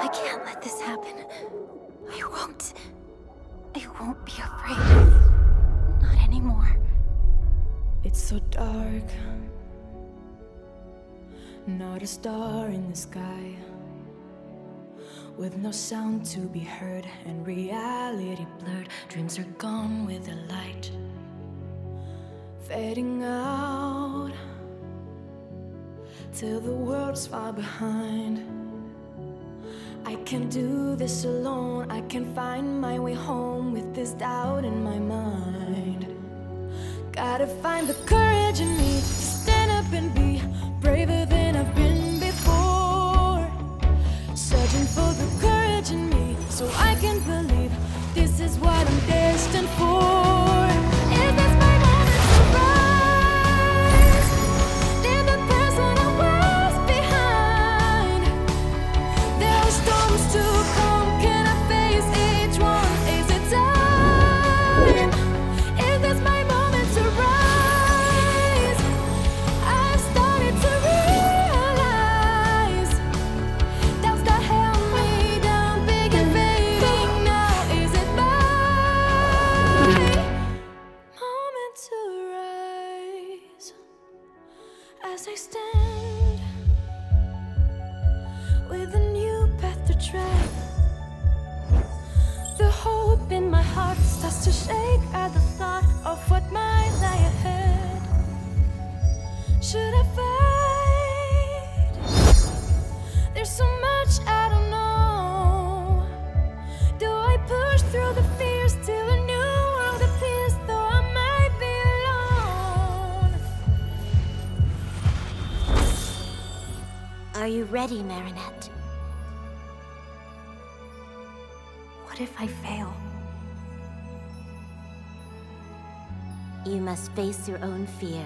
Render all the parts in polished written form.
I can't let this happen. I won't be afraid. Not anymore. It's so dark. Not a star in the sky. With no sound to be heard and reality blurred. Dreams are gone with the light fading out till the world's far behind. I can't do this alone. I can't find my way home with this doubt in my mind. Gotta find the courage in me to stand up and be braver than I've been before. Searching for the courage in me so I can believe this is what I'm destined for. Is this my moment to rise? Leave the person I was behind. There are storms to come. Can I face each one? Is it time? Is this my moment to rise? I've started to realize doubts that held me down, big and fading now. Is it my moment to rise? As I stand with a new path to tread, the hope in my heart starts to shake at the thought of what might lie ahead. Should I fight? There's so much I don't know. Do I push through the fears till a new world appears, though I might be alone? Are you ready, Marinette? What if I fail? You must face your own fear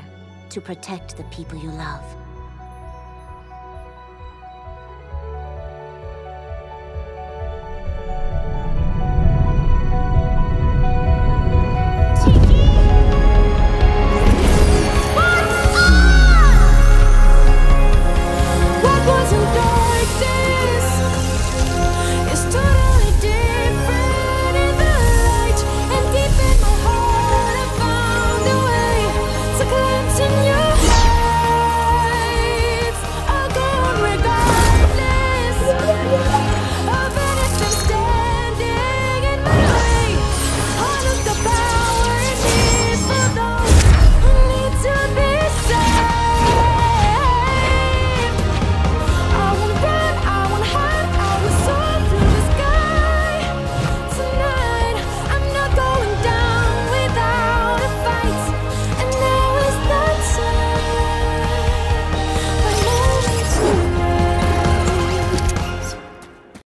to protect the people you love.